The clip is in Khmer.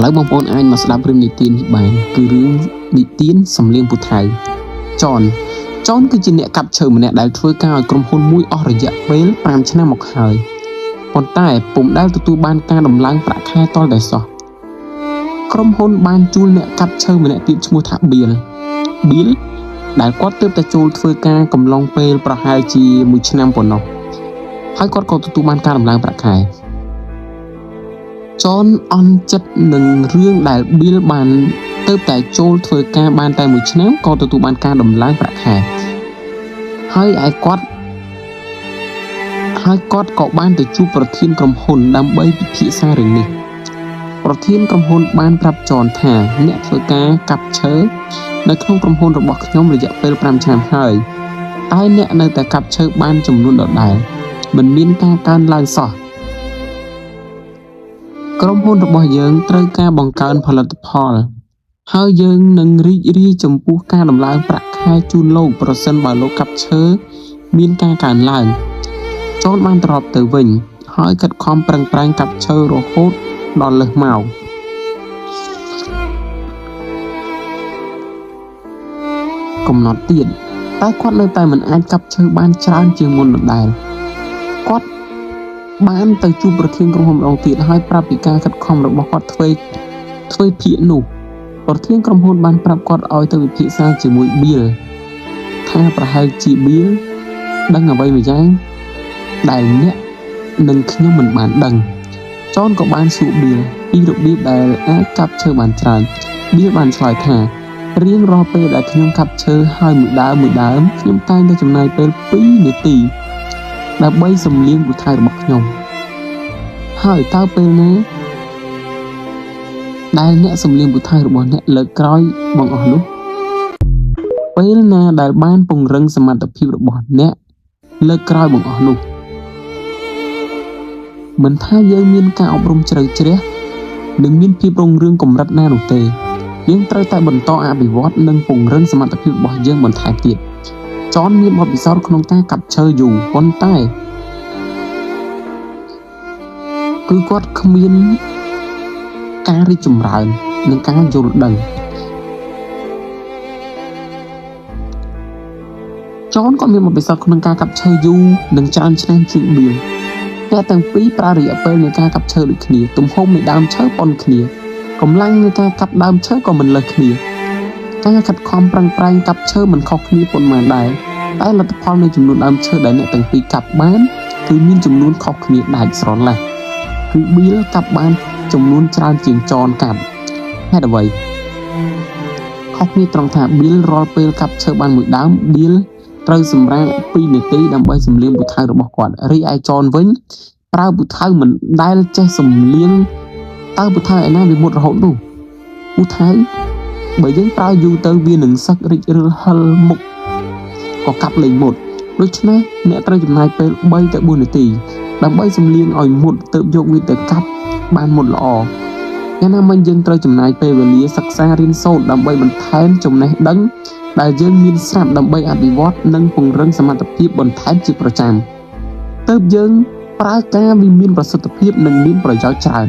ឡូវបងប្អូនអាចមកស្ដាប់រឿងនិទាននេះបានគឺរឿងនិទានសំលៀងពូថៅចនគឺជាអ្នកកាប់ឈើម្នាក់ដែលធ្វើការឲ្យក្រុមហ៊ុនមួយអស់រយៈពេល5ឆ្នាំមកហើយប៉ុន្តែពុំដែលទទួលបានការដំឡើងប្រាក់ខែទាល់តែសោះក្រុមហ៊ុនបានជួលអ្នកកាប់ឈើម្នាក់ទៀតឈ្មោះថាបៀលដែលគាត់ទើបតែចូលធ្វើការកំឡុងពេលប្រហែលជា1ឆ្នាំប៉ុណ្ណោះហើយគាត់ក៏ទទួលបានការដំឡើងប្រាក់ខែចនអន់ចិត្តនឹងរឿងដែលបៀលបានទើបតែចូលធ្វើការបានតែ1ឆ្នាំក៏ទទួលបានការដំឡើងប្រាក់ខែហើយគាត់ក៏បានទៅជួបប្រធានក្រុមហ៊ុនដើម្បីពិភាក្សារឿងនេះប្រធានក្រុមហ៊ុនបានប្រាប់ចនថាអ្នកធ្វើការកាប់ឈើនៅក្នុងក្រុមហ៊ុនរបស់ខ្ញុំរយៈពេល5ឆ្នាំហើយតែអ្នកនៅតែកាប់ឈើបានចំនួនដដែលមិនមានការកើនឡើងសោះក្រុមហ៊ុនរបស់យើងត្រូវការបង្កើនផលិតផលហើយយើងនឹងរីករាយចំពោះការដំឡើងប្រាក់ខែជូនលោកប្រសិនបើលោកកាប់ឈើមានការកើនឡើងចនបានត្រឡប់ទៅវិញហើយខិតខំប្រឹងប្រែងកាប់ឈើរហូតដល់លើសម៉ោងកំណត់ទៀតតែគាត់នៅតែមិនអាចកាប់ឈើបានច្រើនជាងមុនដដែលគាត់បានទៅជួបប្រធានក្រុមហ៊ុនម្ដងទៀតហើយប្រាប់ពីការខិតខំរបស់គាត់ធ្វើភាគនោះប្រធានក្រុមហ៊ុនបានប្រាប់គាត់ឲ្យទៅពិភាក្សាជាមួយបៀលថាប្រហែលជាបៀលដឹងអ្វីមួយយ៉ាងដែលអ្នកនិងខ្ញុំមិនបានដឹងចនក៏បានសួរបៀលពីរបៀបដែលអាចកាប់ឈើបានច្រើនបៀលបានឆ្លើយថារៀងរាល់ពេលដែលខ្ញុំកាប់ឈើហើយមួយដើមខ្ញុំតែងតែចំណាយពេល2នាទីដើម្បីសំលៀងពូថៅរបស់ខ្ញុំហើយតើពេលណាដែលអ្នកសំលៀងពូថៅរបស់អ្នកលើកក្រោយបងអស់នោះពេលណាដែលបានពង្រឹងសមត្ថភាពរបស់អ្នកលើកក្រោយបងអស់នោះមិនថាយើងមានការអប់រំជ្រៅជ្រះនិងមានភាពរុងរឿងកម្រិតណានោះទេយើងត្រូវតែបន្តអភិវឌ្ឍនិងពង្រឹងសមត្ថភាពរបស់យើងបន្ថែមទៀតចនមានបទពិសោធន៍ក្នុងការកាប់ឈើយូរប៉ុន្តែគឺគាត់គ្មានការរីកចម្រើននិងការយល់ដឹងចនក៏មានបទពិសោធន៍ក្នុងការកាប់ឈើយូរនិងច្រើនឆ្នាំជាងបៀលអ្នកទាំងពីរប្រើរយៈពេលនៃការកាប់ឈើដូចគ្នាទំហំនៃដើមឈើប៉ុនគ្នាកម្លាំងនៃការកាប់ដើមឈើក៏មិនលើសគ្នាការខិតខំប្រឹងប្រែងកាប់ឈើមិនខុសគ្នាប៉ុន្មានដែរតែលទ្ធផលនៃចំនួនដើមឈើដែលអ្នកទាំងពីរកាប់បានគឺមានចំនួនខុសគ្នាដាច់ស្រឡះគឺបៀលកាប់បានចំនួនច្រើនជាងចនកាប់ហេតុអ្វីខុសគ្នាត្រង់ថាបៀលរាល់ពេលកាប់ឈើបានមួយដើមបៀលត្រូវសម្រាក2នាទីដើម្បីសំលៀងពូថៅរបស់គាត់រីឯចនវិញប្រើពូថៅមិនដែលចេះសំលៀងតើពូថៅឯណាវាមុតរហូតនោះពូថៅបើយើងប្រើយូរទៅវានឹងសឹករិចរិលហិលមុខក៏កាប់លេងមុតដូច្នេះអ្នកត្រូវចំណាយពេល3ទៅ4នាទីដើម្បីសំលៀងឲ្យមុតទើបយកវាទៅកាប់បានមុតល្អយ៉ាងណាមិញយើងត្រូវចំណាយពេលវេលាសិក្សារៀនសូត្រដើម្បីបន្ថែមចំណេះដឹងដែលយើងមានស្រាប់ដើម្បីអភិវឌ្ឍនិងពង្រឹងសមត្ថភាពបន្ថែមជាប្រចាំទើបយើងប្រើការវាមានប្រសិទ្ធភាពនិងមានប្រយោជន៍ច្រើន